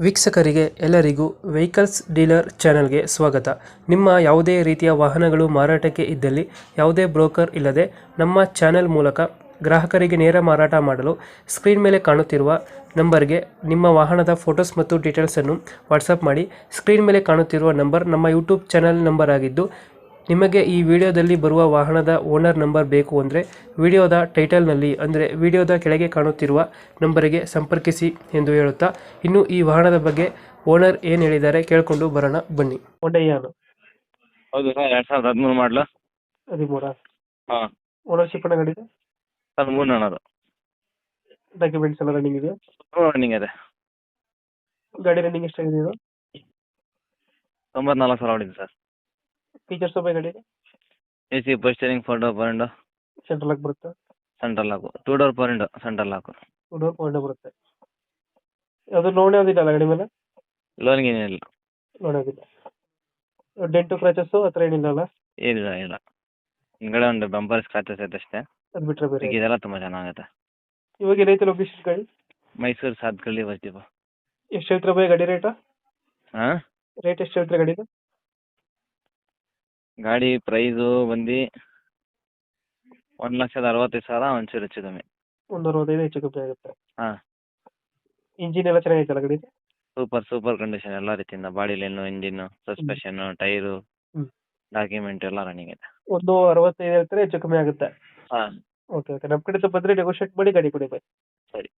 ವೀಕ್ಷಕರಿಗೆ ಎಲ್ಲರಿಗೂ vehicles dealer ಚಾನೆಲ್ಗೆ ಸ್ವಾಗತ. ನಿಮ್ಮ ಯಾವುದೇ ರೀತಿಯ ವಾಹನಗಳು ಮಾರಾಟಕ್ಕೆ ಇದ್ದಲ್ಲಿ ಯಾವುದೇ ಬ್ರೋಕರ್ ಇಲ್ಲದೆ ನಮ್ಮ ಚಾನೆಲ್ ಮೂಲಕ ಗ್ರಾಹಕರಿಗೆ ನೇರ ಮಾರಾಟ ಮಾಡಲು ಸ್ಕ್ರೀನ್ ಮೇಲೆ ಕಾಣುತ್ತಿರುವ ನಂಬರ್ಗೆ ನಿಮ್ಮ ವಾಹನದ ಫೋಟೋಸ್ ಮತ್ತು ಡೀಟೇಲ್ಸನ್ನು ವಾಟ್ಸಪ್ ಮಾಡಿ. ಸ್ಕ್ರೀನ್ ಮೇಲೆ ಕಾಣುತ್ತಿರುವ ನಂಬರ್ ನಮ್ಮ ಯೂಟ್ಯೂಬ್ ಚಾನೆಲ್ ನಂಬರ್ ಆಗಿದ್ದು, ನಿಮಗೆ ಈ ವಿಡಿಯೋದಲ್ಲಿ ಬರುವ ವಾಹನದ ಓನರ್ ನಂಬರ್ ಬೇಕು ಅಂದರೆ ವಿಡಿಯೋದ ಟೈಟಲ್ನಲ್ಲಿ ಅಂದರೆ ವಿಡಿಯೋದ ಕೆಳಗೆ ಕಾಣುತ್ತಿರುವ ನಂಬರಿಗೆ ಸಂಪರ್ಕಿಸಿ ಎಂದು ಹೇಳುತ್ತಾ, ಇನ್ನು ಈ ವಾಹನದ ಬಗ್ಗೆ ಓನರ್ ಏನು ಹೇಳಿದ್ದಾರೆ ಕೇಳಿಕೊಂಡು ಬರೋಣ ಬನ್ನಿ. ಹೊಂಡೈಯಾನು ಹೌದು ಸರ್, 2013 ಮಾಡಲು. 13 ಹಾಂ ಓನರ್ಶಿಪ್ ಗಾಡಿ ಇದೆ. ಸರ್ 3 ಡಾಕ್ಯುಮೆಂಟ್ಸ್ ಎಲ್ಲ ರನ್ನಿಂಗ್ ಇದೆ. ರನ್ನಿಂಗ್ ಇದೆ. ಗಾಡಿ ರನ್ನಿಂಗ್ ಎಷ್ಟಾಗಿದೆ ಇದು? 94,000 ಹೊಡಿದೆ ಸರ್. ಫೀಚರ್ಸ್ ಗಾಡಿ ಇದೆ. A C, power steering, 4 door power window, central lock ಬರುತ್ತೆ. Central lock, 2 door power window, central lock. 2 door Honda ಬರುತ್ತೆ. ಅದು ಲೋನ್ ಯಾವುದಿಲ್ಲ ಗಾಡಿ ಮೇಲೆ? ಲೋನ್ಗೆ ಏನಿಲ್ಲ. ಲೋನ್ ಆಗಿದೆ. ಡೆಂಟು ಕ್ರಾಚಸ್ ಹತ್ರ ಏನಿಲ್ಲ ಅಲ್ಲ? ಏನಿಲ್ಲ ಇಲ್ಲ. ಹಿಂಗಡೆ ಒಂದು ಬಂಪರ್ ಸ್ಕ್ರಾಚಸ್ ಐತೆ ಅಷ್ಟೇ. ಅದು ಬಿಟ್ಟರೆ ಬೇರೆ ಇದೆಲ್ಲ ತುಂಬ ಚೆನ್ನಾಗೈತೆ. ಇವಾಗ ಏನೈತೆ ಲೊಕೇಶನ್ ಗಾಡಿ? ಮೈಸೂರು ಸಾತ್ಕಳ್ಳಿ ಬಸ್ತಿಪ್ಪ. ಎಷ್ಟು ಹೇಳ್ತೀರಾ ಬೈ ಗಾಡಿ ರೇಟಾ? ಹಾಂ, ರೇಟ್ ಎಷ್ಟು ಹೇಳ್ತೀರಾ ಗಾಡಿದು? ಗಾಡಿ ಪ್ರೈಸು ಬಂದು 1,65,000, ಒಂಚೂರು ಹೆಚ್ಚು ಕಮ್ಮಿ. 165 ಹೆಚ್ಚು ಕಮ್ಮಿ ಆಗುತ್ತೆ. ಹಾಂ, ಇಂಜಿನ್ ಎಲ್ಲ ಚೆನ್ನಾಗೈತಲ್ಲ ಗಾಡಿ? ಸೂಪರ್ ಕಂಡೀಷನ್ ಎಲ್ಲ ರೀತಿಯಿಂದ. ಬಾಡಿ ಲೈನು, ಇಂಜಿನ್ನು, ಸಸ್ಪೆಷನ್ನು, ಟೈರು, ಹ್ಮ್. ಡಾಕ್ಯುಮೆಂಟ್ ಎಲ್ಲ ರನ್ನಿಂಗ್ ಇದೆ. 165 ಹೇಳ್ತಾರೆ, ಹೆಚ್ಚು ಕಮ್ಮಿ ಆಗುತ್ತೆ. ಹಾಂ ಓಕೆ ಓಕೆ, ನಮ್ಮ ಕಡೆಯಿಂದ ಬಂದರೆ ನೆಗೋಷಿಯೇಟ್ ಮಾಡಿ ಗಾಡಿ ಕೊಡಿ ಬೈ. ಸರಿ.